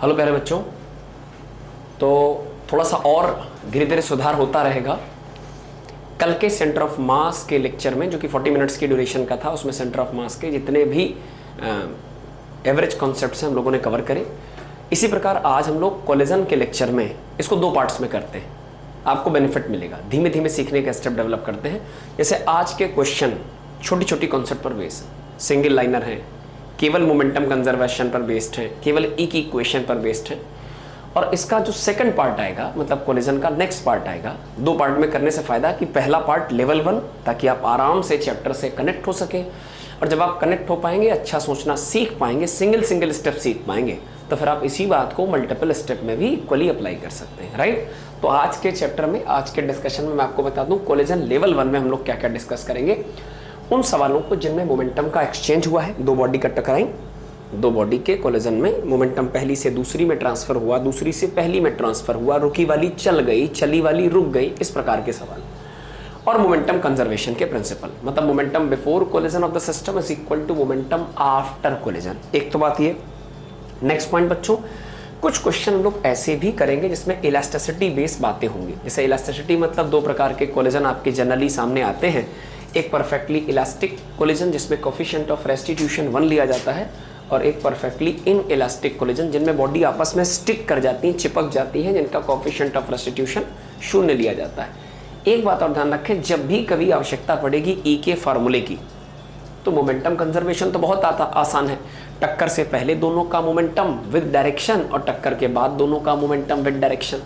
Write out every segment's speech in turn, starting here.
Hello प्यारे बच्चों, तो थोड़ा सा और धीरे धीरे सुधार होता रहेगा। कल के सेंटर ऑफ मास के लेक्चर में, जो कि 40 मिनट्स की ड्यूरेशन का था, उसमें सेंटर ऑफ मास के जितने भी एवरेज कॉन्सेप्ट्स हैं हम लोगों ने कवर करे। इसी प्रकार आज हम लोग कोलिजन के लेक्चर में इसको 2 पार्ट्स में करते हैं। आपको बेनिफिट मिलेगा, धीमे धीमे सीखने का स्टेप डेवलप करते हैं। जैसे आज के क्वेश्चन छोटी छोटी कॉन्सेप्ट पर बेस्ड, सिंगल लाइनर हैं, केवल मोमेंटम कंजर्वेशन पर बेस्ड है, केवल एक इक्वेशन पर बेस्ड है। और इसका जो सेकंड पार्ट आएगा, मतलब कोलिजन का नेक्स्ट पार्ट आएगा, 2 पार्ट में करने से फायदा कि पहला पार्ट लेवल 1, ताकि आप आराम से चैप्टर से कनेक्ट हो सके। और जब आप कनेक्ट हो पाएंगे, अच्छा सोचना सीख पाएंगे, सिंगल स्टेप सीख पाएंगे, तो फिर आप इसी बात को मल्टीपल स्टेप में भी इक्वली अप्लाई कर सकते हैं, राइट। तो आज के चैप्टर में, आज के डिस्कशन में मैं आपको बता दूं कोलिजन लेवल 1 में हम लोग क्या क्या डिस्कस करेंगे। उन सवालों को जिनमें मोमेंटम का एक्सचेंज हुआ है, 2 बॉडी का टकराई, 2 बॉडी के कोलिजन में मोमेंटम पहली से दूसरी में ट्रांसफर हुआ, दूसरी से पहली में ट्रांसफर हुआ, रुकी वाली चल गई, चली वाली रुक गई, इस प्रकार के सवाल। और मोमेंटम कंजर्वेशन के प्रिंसिपल, मतलब momentum before collision of the system is equal to momentum after collision. एक तो बात ये। नेक्स्ट पॉइंट बच्चों, कुछ क्वेश्चन हम लोग ऐसे भी करेंगे जिसमें इलास्टिसिटी बेस्ड बातें होंगी। जैसे इलास्टिसिटी मतलब 2 प्रकार के कोलिजन आपके जनरली सामने आते हैं। एक परफेक्टली इलास्टिक कोलिजन जिसमें कोफिशिएंट ऑफ रेस्टिट्यूशन 1 लिया जाता है, और एक परफेक्टली इन इलास्टिक कोलिजन जिनमें बॉडी आपस में स्टिक कर जाती हैं, चिपक जाती हैं, जिनका कोफिशिएंट ऑफ रेस्टिट्यूशन 0 लिया जाता है। एक बात और ध्यान रखें, जब भी कभी आवश्यकता पड़ेगी ई के फार्मूले की, तो मोमेंटम कंजर्वेशन तो बहुत आसान है। टक्कर से पहले दोनों का मोमेंटम विद डायरेक्शन और टक्कर के बाद दोनों का momentum with direction.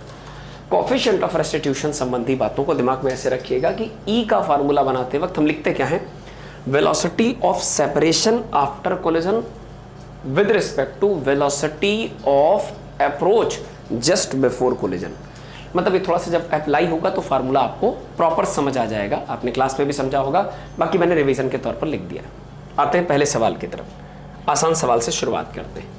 Coefficient of restitution संबंधी बातों को दिमाग में ऐसे रखिएगा कि ई का फार्मूला बनाते वक्त हम लिखते क्या है, velocity of separation after collision with respect to velocity of approach just before collision. मतलब ये थोड़ा सा जब अप्लाई होगा तो फार्मूला आपको प्रॉपर समझ आ जाएगा। आपने क्लास में भी समझा होगा, बाकी मैंने रिवीजन के तौर पर लिख दिया। आते हैं पहले सवाल की तरफ। आसान सवाल से शुरुआत करते हैं।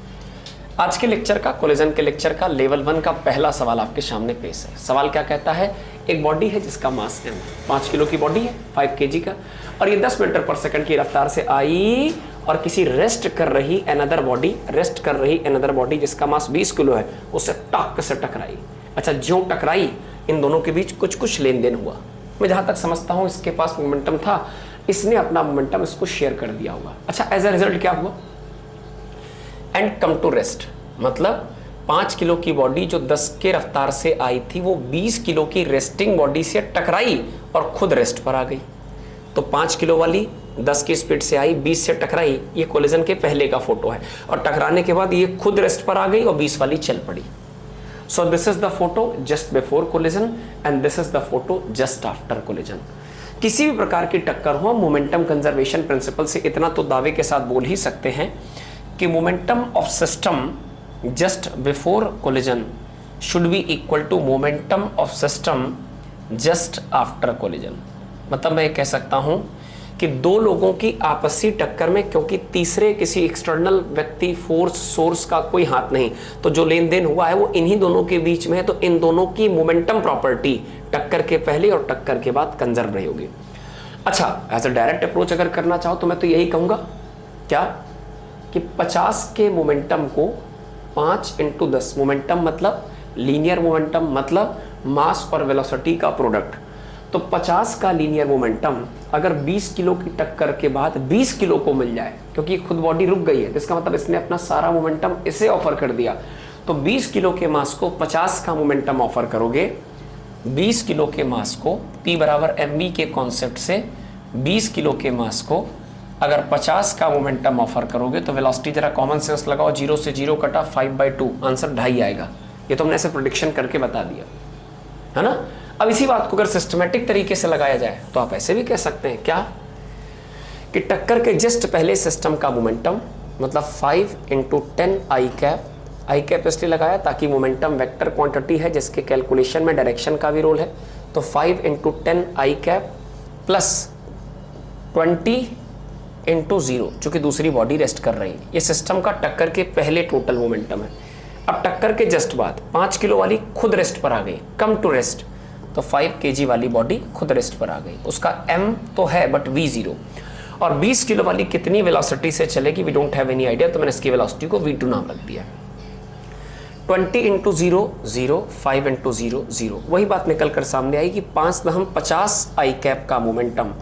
आज के लेक्चर का, कोलिजन के लेक्चर का लेवल 1 का पहला सवाल आपके सामने पेश है। सवाल क्या कहता है, एक बॉडी है जिसका मास m, 5 किलो की बॉडी है, 5 kg का, और ये 10 मीटर पर सेकंड की रफ्तार से आई और किसी रेस्ट कर रही अनदर बॉडी जिसका मास 20 किलो है, उससे टक से टकराई। अच्छा, ज्यों टकराई इन दोनों के बीच कुछ लेन देन हुआ। मैं जहां तक समझता हूं इसके पास मोमेंटम था, इसने अपना मोमेंटम इसको शेयर कर दिया होगा। अच्छा, एज अ रिजल्ट क्या हुआ, एंड कम टू रेस्ट, मतलब 5 किलो की बॉडी जो 10 के रफ्तार से आई थी, वो 20 किलो की रेस्टिंग बॉडी से टकराई और खुद रेस्ट पर आ गई। तो 5 किलो वाली 10 की स्पीड से आई, 20 से टकराई। ये कोलिजन के पहले का फोटो है, और टकराने के बाद ये खुद रेस्ट पर आ गई और 20 वाली चल पड़ी। So this is the photo just before collision and this is the photo just after collision. किसी भी प्रकार की टक्कर हो, मोमेंटम कंजर्वेशन प्रिंसिपल से इतना तो दावे के साथ बोल ही सकते हैं कि momentum of system just before collision should be equal to momentum of system just after collision. मतलब मैं कह सकता हूं कि 2 लोगों की आपसी टक्कर में, क्योंकि तीसरे किसी एक्सटर्नल व्यक्ति, फोर्स, सोर्स का कोई हाथ नहीं, तो जो लेन देन हुआ है वो इन्हीं दोनों के बीच में है। तो इन दोनों की मोमेंटम प्रॉपर्टी टक्कर के पहले और टक्कर के बाद कंजर्व रहेगी। अच्छा, एज अ डायरेक्ट अप्रोच अगर करना चाहो तो मैं तो यही कहूंगा क्या, कि 50 के मोमेंटम को 5 × 10, मोमेंटम मतलब लीनियर मोमेंटम, मतलब मास और वेलोसिटी का प्रोडक्ट। तो 50 का लीनियर मोमेंटम अगर 20 किलो की टक्कर के बाद 20 किलो को मिल जाए, क्योंकि खुद बॉडी रुक गई है, तो इसका मतलब इसने अपना सारा मोमेंटम इसे ऑफर कर दिया। तो 20 किलो के मास को 50 का मोमेंटम ऑफर करोगे, 20 किलो के मास को P = mv के कॉन्सेप्ट से 20 किलो के मास को अगर 50 का मोमेंटम ऑफर करोगे, तो वेलोसिटी जरा कॉमन सेंस लगाओ, 0 से 0 कटा 5/2, आंसर 2.5 आएगा। ये तो हमने ऐसे प्रेडिक्शन करके बता दिया है ना। अब इसी बात को अगर सिस्टमेटिक तरीके से लगाया जाए तो आप ऐसे भी कह सकते हैं क्या, कि टक्कर के जस्ट पहले सिस्टम का मोमेंटम मतलब 5 × 10 आई कैप इसलिए लगाया ताकि मोमेंटम वेक्टर क्वांटिटी है जिसके कैलकुलेशन में डायरेक्शन का भी रोल है। तो 5 × 10 आई कैप प्लस 20 × 0, चूंकि दूसरी बॉडी रेस्ट कर रही है। ये सिस्टम का टक्कर के पहले टोटल मोमेंटम है। अब टक्कर के जस्ट बाद 5 किलो वाली खुद रेस्ट पर आ गई, कम टू रेस्ट, तो 5 kg वाली बॉडी खुद रेस्ट पर आ गई। उसका m तो है बट v0, और 20 किलो वाली कितनी वेलोसिटी से चलेगी we don't have any idea, तो मैंने इसकी वेलोसिटी को v2 नाम रख दिया। 20 इंटू 0 0, 5 इंटू 0 0। वही बात निकल कर सामने आई कि 5×50 आई कैप का मोमेंटम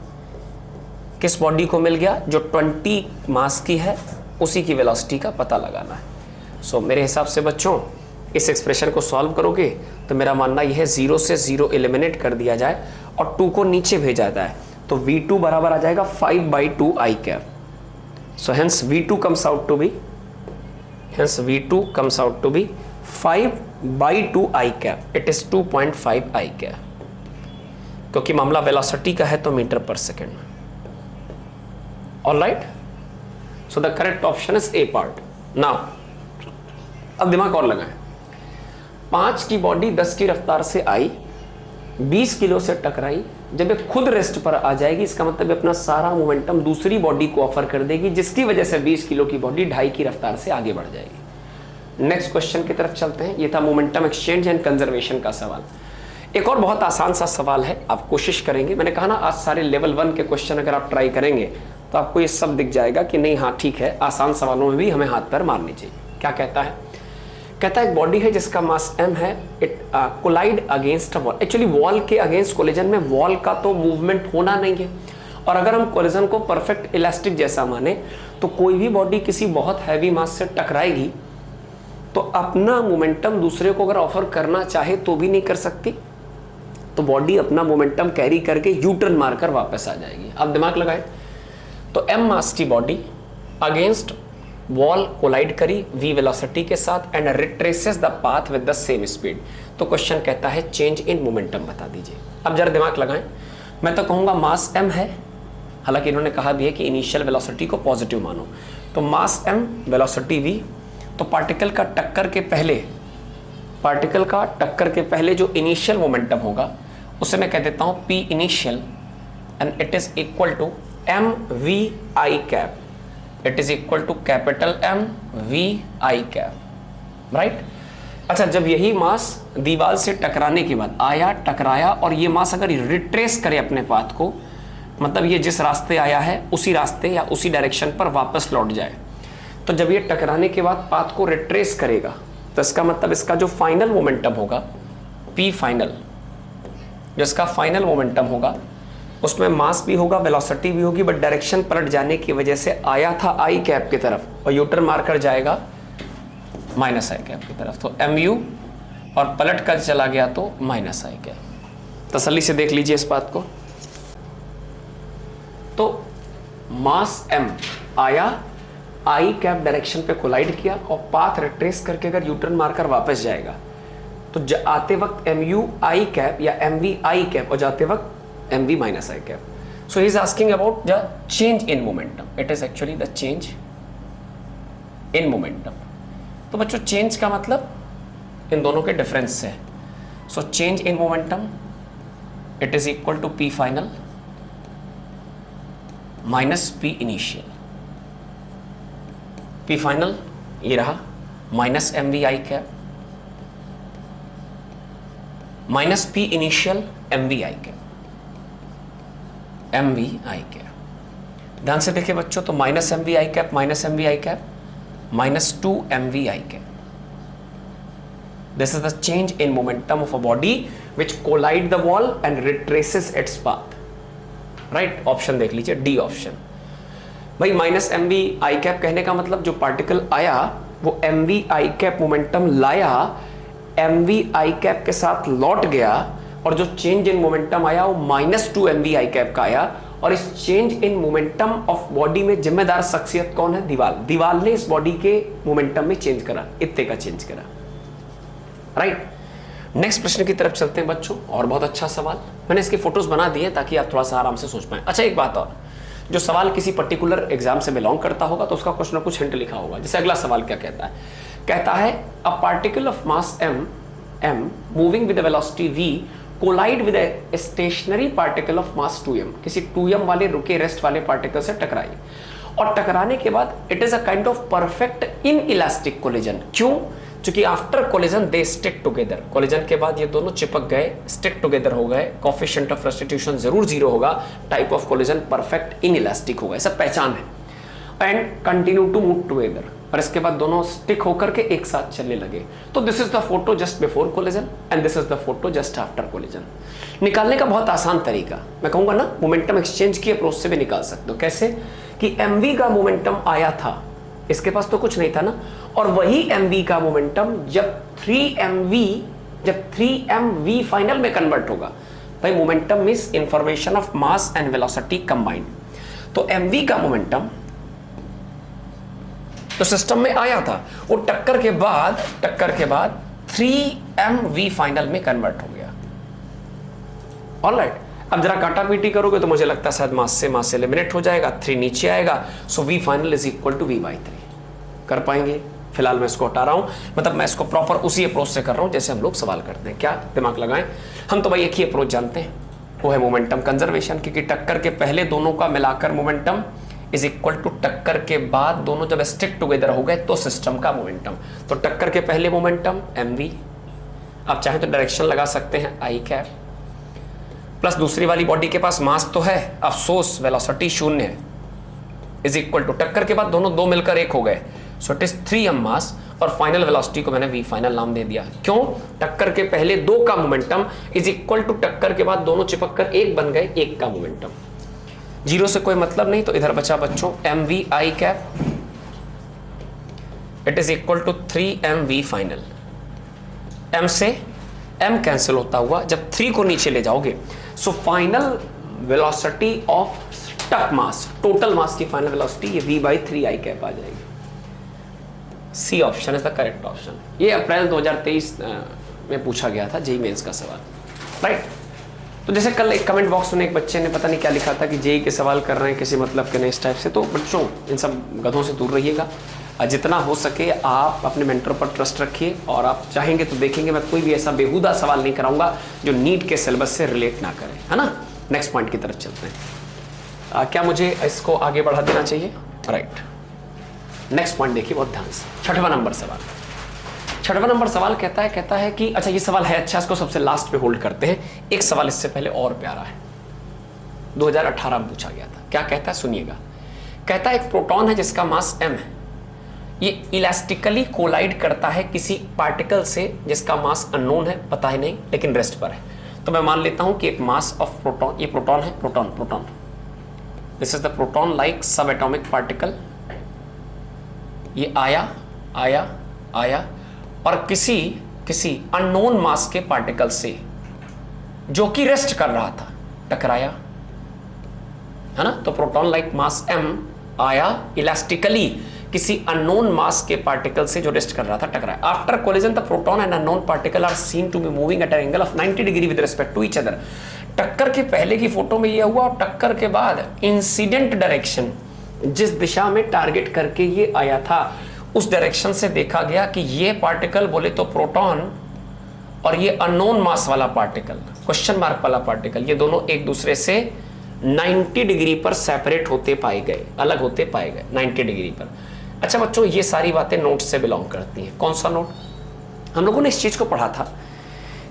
किस बॉडी को मिल गया, जो 20 मास की है, उसी की वेलोसिटी का पता लगाना है। सो मेरे हिसाब से बच्चों इस एक्सप्रेशन को सॉल्व करोगे तो मेरा मानना यह है 0 से 0 एलिमिनेट कर दिया जाए और 2 को नीचे भेजा जाए, तो V2 बराबर आ जाएगा 5/2 I cap. So hence V2 comes out to be, hence V2 comes out to be 5/2 I cap, it is 2.5 I cap, क्योंकि मामला वेलोसिटी का है तो मीटर पर second. All right, so the correct option is a part. Now अब दिमाग और लगाएं, 5 की बॉडी 10 की रफ्तार से आई, 20 किलो से टकराई, जब ये खुद रेस्ट पर आ जाएगी इसका मतलब अपना सारा मोमेंटम दूसरी बॉडी को ऑफर कर देगी, जिसकी वजह से 20 किलो की बॉडी 2.5 की रफ्तार से आगे बढ़ जाएगी। नेक्स्ट क्वेश्चन की तरफ चलते हैं। ये था मोमेंटम एक्सचेंज एंड कंजर्वेशन का सवाल। एक और बहुत आसान सा सवाल है, आप कोशिश करेंगे, मैंने कहा ना आज सारे लेवल 1 के क्वेश्चन अगर आप ट्राई करेंगे तो आपको ये सब दिख जाएगा कि नहीं हाँ ठीक है, आसान सवालों में भी हमें हाथ पैर मारने चाहिए। क्या कहता है? कहता है एक बॉडी है जिसका मास m है, it collide against a wall. Actually wall के अगेंस्ट कोलिजन में वॉल का तो मूवमेंट होना नहीं है, और अगर हम कोलिजन को परफेक्ट इलास्टिक जैसा माने तो कोई भी बॉडी किसी बहुत हैवी मास से टकराएगी तो अपना मोमेंटम दूसरे को अगर ऑफर करना चाहे तो भी नहीं कर सकती, तो बॉडी अपना मोमेंटम कैरी करके यू टर्न मारकर वापस आ जाएगी। अब दिमाग लगाए, तो m मास की बॉडी अगेंस्ट वॉल कोलाइड करी v वेलोसिटी के साथ and retraces the path with the same speed. तो क्वेश्चन कहता है चेंज इन मोमेंटम बता दीजिए। अब जरा दिमाग लगाएं, मैं तो कहूँगा मास m है, हालांकि इन्होंने कहा भी है कि इनिशियल वेलोसिटी को पॉजिटिव मानो, तो मास m वेलोसिटी v, तो पार्टिकल का टक्कर के पहले जो इनिशियल मोमेंटम होगा उसे मैं कह देता हूँ p initial and it is equal to m v I cap, it is equal to capital M V I cap, right. अच्छा, जब यही मास दीवार से टकराने के बाद आया, टकराया, और ये मास अगर रिट्रेस करे अपने पाथ को, मतलब ये जिस रास्ते आया है उसी रास्ते या उसी डायरेक्शन पर वापस लौट जाए, तो जब ये टकराने के बाद पाथ को रिट्रेस करेगा तो इसका मतलब इसका जो फाइनल मोमेंटम होगा P फाइनल, जिसका फाइनल मोमेंटम होगा उसमें मास भी होगा, वेलोसिटी भी होगी, बट डायरेक्शन पलट जाने की वजह से आया था आई कैप की तरफ और यूटर्न मारकर जाएगा माइनस आई कैप की तरफ, तो mu, और पलट कर चला गया तो माइनस आई कैप। तसल्ली से देख लीजिए इस बात को। तो मास m आया, आई कैप डायरेक्शन पे कोलाइड किया और पाथ रिट्रेस करके अगर यूटर्न मारकर वापस जाएगा तो आते वक्त mu आई कैप या mv आई कैप और जाते वक्त mv minus I cap. So he is asking about the change in momentum. It is actually the change in momentum. तो बच्चों चेंज का मतलब इन दोनों के डिफरेंस से है। So change in momentum it is equal to P final minus P initial. P final ये रहा minus mv I cap minus P initial mv I cap, mv I cap. ध्यान से देखिए बच्चों, तो minus mv I cap minus mv I cap minus 2 mv I cap. This is the change in momentum of a body which collide the wall and retraces its path, right. Option देख लीजिए, D option. भाई minus mv I cap कहने का मतलब जो particle आया वो mv I cap momentum लाया, mv I कैप के साथ लौट गया, और जो चेंज इन मोमेंटम आया वो माइनस 2 mv I कैप का आया। और इस change in momentum of body में जिम्मेदार शख्सियत कौन है? दीवार ने इस बॉडी के मोमेंटम में चेंज करा, इतने का चेंज करा, राइट। नेक्स्ट प्रश्न की तरफ चलते हैं बच्चों, और बहुत अच्छा सवाल, मैंने इसके फोटोज बना दिए ताकि आप थोड़ा सा आराम से सोच पाएं। अच्छा एक बात और, जो सवाल किसी पर्टिकुलर एग्जाम से बिलोंग करता होगा तो उसका कुछ ना कुछ हिंट लिखा होगा। जैसे अगला सवाल क्या कहता है? कहता है a particle of mass m moving with velocity v collide with a stationary particle of mass 2m, किसी 2m वाले रुके रेस्ट वाले पार्टिकल से टकराई, और टकराने के बाद it is a kind of perfect in elastic collision. क्यों? क्योंकि after collision they stick together, collision के बाद ये दोनों चिपक गए, स्टिक टुगेदर हो गए, कोएफिशिएंट ऑफ सब्स्टिट्यूशन जरूर 0 होगा, type of collision perfect inelastic होगा, सब पहचान है, and continue to move together. और इसके बाद दोनों स्टिक होकर के एक साथ चलने लगे। तो this is the photo just before collision and this is the photo just after collision. निकालने का बहुत आसान तरीका, मैं कहूंगा ना, मोमेंटम एक्सचेंज की अप्रोच से भी निकाल सकते हो। कैसे कि mv का मोमेंटम आया था, इसके पास तो कुछ नहीं था ना, और वही mv का मोमेंटम जब 3mv फाइनल में कन्वर्ट होगा। भाई momentum means information of mass and velocity combined. तो mv का मोमेंटम तो सिस्टम में आया था, वो टक्कर के बाद 3mv फाइनल में कन्वर्ट हो गया। ऑलराइट, अब जरा काटा पीटी करोगे तो मुझे लगता है शायद मास से एलिमिनेट हो जाएगा, 3 नीचे आएगा, so v final is equal to v/3। कर पाएंगे? फिलहाल मैं इसको हटा रहा हूं, मतलब मैं इसको प्रॉपर उसी अप्रोच से कर रहा हूं जैसे हम लोग सवाल करते हैं। क्या दिमाग लगाएं, हम तो भाई एक ही अप्रोच जानते हैं, वो है मोमेंटम कंजर्वेशन, क्योंकि टक्कर के पहले दोनों का मिलाकर मोमेंटम इज इक्वल टू टक्कर के बाद दोनों जब स्टिक टुगेदर हो गए तो सिस्टम का मोमेंटम। तो टक्कर के पहले मोमेंटम mv, आप चाहें तो डायरेक्शन लगा सकते हैं i कैप, प्लस दूसरी वाली बॉडी के पास मास तो है, अफसोस वेलोसिटी 0 है, इज इक्वल टू टक्कर के बाद दोनों 2 मिलकर 1 हो गए, सो इट इज 3m मास, और फाइनल वेलोसिटी को मैंने v फाइनल नाम दे दिया। क्यों? टक्कर के पहले 2 का मोमेंटम इज इक्वल टू टक्कर के बाद दोनों चिपक कर 1 बन गए, 1 का मोमेंटम। 0 से कोई मतलब नहीं, तो इधर बचा बच्चों mv i cap, it is equal to 3mv final. m से m कैंसिल होता हुआ जब 3 को नीचे ले जाओगे, so final velocity of stuck mass, total mass की फाइनल वेलोसिटी ये v/3i कैप आ जाएगी। C option is the correct option. ये अप्रैल 2023 में पूछा गया था जेईई मेंस का सवाल, राइट। तो जैसे कल एक कमेंट बॉक्स में एक बच्चे ने पता नहीं क्या लिखा था कि जेईई के सवाल कर रहे हैं किसी मतलब के नहीं, इस टाइप से। तो बच्चों इन सब गधों से दूर रहिएगा, जितना हो सके आप अपने मेंटर पर ट्रस्ट रखिए, और आप चाहेंगे तो देखेंगे मैं कोई भी ऐसा बेहुदा सवाल नहीं कराऊंगा जो नीट के सिलेबस से रिलेट ना करे, है ना। नेक्स्ट पॉइंट की तरफ चलते हैं। क्या मुझे इसको आगे बढ़ा देना चाहिए? राइट, नेक्स्ट पॉइंट देखिए बहुत ध्यान से। 6वां नंबर सवाल, 6वां नंबर सवाल कहता है कि अच्छा ये सवाल है, अच्छा इसको सबसे लास्ट पे होल्ड करते हैं। एक सवाल इससे पहले और प्यारा है, 2018 में पूछा गया था। क्या कहता है सुनिएगा, कहता है एक प्रोटॉन है जिसका मास m है, ये इलास्टिकली कोलाइड करता है किसी पार्टिकल से जिसका मास अननोन है, पता ही नहीं, लेकिन रेस्ट पर है। तो मैं मान लेता हूं कि एक मास ऑफ प्रोटॉन, ये प्रोटॉन है, proton, this is the proton like सब एटॉमिक पार्टिकल। ये आया और किसी अननोन मास के पार्टिकल से जो कि रेस्ट कर रहा था टकराया, है ना। तो प्रोटॉन लाइक मास m आया इलास्टिकली किसी अननोन मास के पार्टिकल से जो रेस्ट कर रहा था टकराया। After collision the proton and unknown particle are seen to be moving at an angle of 90 degree with respect to each other. टक्कर के पहले की फोटो में ये हुआ, और टक्कर के बाद इंसिडेंट डायरेक्शन, जिस दिशा में टारगेट करके ये आया था उस डायरेक्शन से देखा गया कि ये पार्टिकल बोले तो प्रोटॉन और ये अननोन मास वाला पार्टिकल, क्वेश्चन मार्क वाला पार्टिकल, ये दोनों एक दूसरे से 90 डिग्री पर सेपरेट होते पाए गए, अलग होते पाए गए 90 डिग्री पर। अच्छा बच्चों, ये सारी बातें नोट से बिलोंग करती हैं। कौन सा नोट? हम लोगों ने इस चीज को पढ़ा था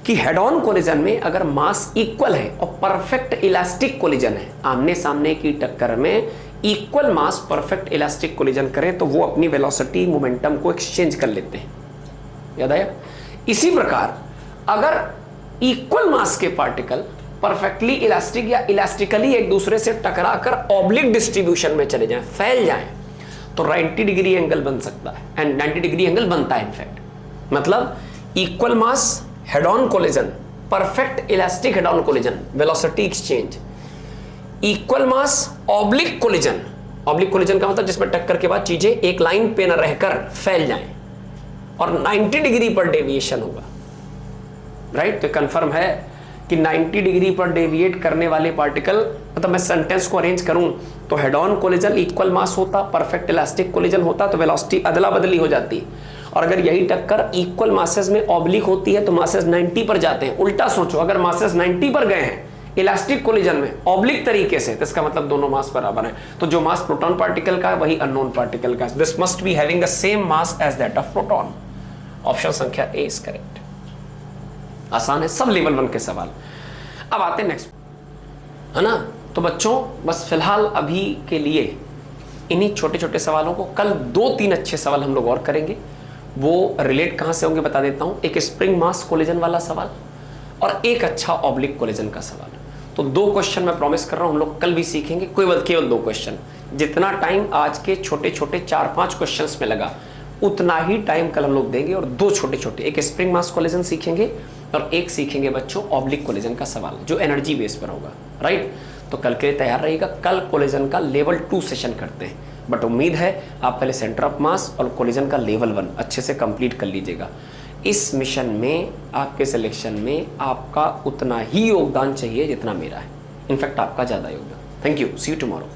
कि हेड ऑन कोलिजन में अगर मास इक्वल है और परफेक्ट इलास्टिक कोलिजन है, आमने सामने की टक्कर में इक्वल मास परफेक्ट इलास्टिक कोलिजन करें तो वो अपनी वेलोसिटी मोमेंटम को एक्सचेंज कर लेते हैं। याद आया? इसी प्रकार अगर इक्वल मास के पार्टिकल परफेक्टली इलास्टिक या इलास्टिकली एक दूसरे से टकराकर ऑब्लिक डिस्ट्रीब्यूशन में चले जाएं, फैल जाएं, तो 90 डिग्री एंगल बन सकता है, एंड 90 डिग्री एंगल बनता है इनफैक्ट। मतलब equal mass head on collision, perfect elastic head on collision, velocity exchange. Equal mass oblique collision, oblique collision का मतलब जिसमें टक्कर के बाद चीजें एक लाइन पे न रहकर फैल जाएं और 90 डिग्री पर डेविएशन होगा, राइट। तो कंफर्म है कि 90 डिग्री पर डेविएट करने वाले पार्टिकल, मतलब मैं सेंटेंस को अरेंज करूं तो हेड ऑन कोलिजन इक्वल मास होता, परफेक्ट इलास्टिक कोलिजन होता तो वेलोसिटी अदला बदली हो जाती। और अगर यही टक्कर इक्वल मासेस में ऑब्लिक होती है तो मासेस 90 पर जाते हैं। उल्टा सोचो, अगर मासेस 90 पर गए हैं इलास्टिक कोलिजन में ऑब्लिक तरीके से, तो इसका मतलब दोनों मास बराबर हैं। तो जो मास प्रोटॉन पार्टिकल का है वही अननोन पार्टिकल का है। This must be having the same mass as that of proton. Option संख्या ए इज करेक्ट। आसान है, सब लेवल 1 के सवाल। अब आते हैं नेक्स्ट, है ना। तो बच्चों बस फिलहाल अभी के लिए इन्हीं छोटे छोटे सवालों को कल 2-3 अच्छे सवाल हम लोग और करेंगे। वो रिलेट कहाँ से होंगे बता देता हूँ। एक स्प्रिंग मास कोलिजन वाला सवाल और एक अच्छा ऑब्लिक कोलिजन का सवाल। तो 2 क्वेश्चन मैं प्रॉमिस कर रहा हूँ हम लोग कल भी सीखेंगे, केवल 2 क्वेश्चन। जितना टाइम आज के छोटे छोटे 4-5 क्वेश्चंस में लगा उतना ही टाइम कल हम लोग देंगे और 2 छोटे छोटे, एक स्प्रिंग मास कोलिजन सीखेंगे और एक सीखेंगे बच्चों ऑब्लिक कोलिजन का सवाल जो एनर्जी बेस पर होगा, राइट। तो कल के लिए तैयार रहिएगा। कल कोलिजन का लेवल 2 सेशन करते हैं, बट उम्मीद है आप पहले सेंटर ऑफ मास और कोलिजन का लेवल 1 अच्छे से कंप्लीट कर लीजिएगा। इस मिशन में आपके सिलेक्शन में आपका उतना ही योगदान चाहिए जितना मेरा है, इनफैक्ट आपका ज़्यादा योगदान। Thank you, see you tomorrow.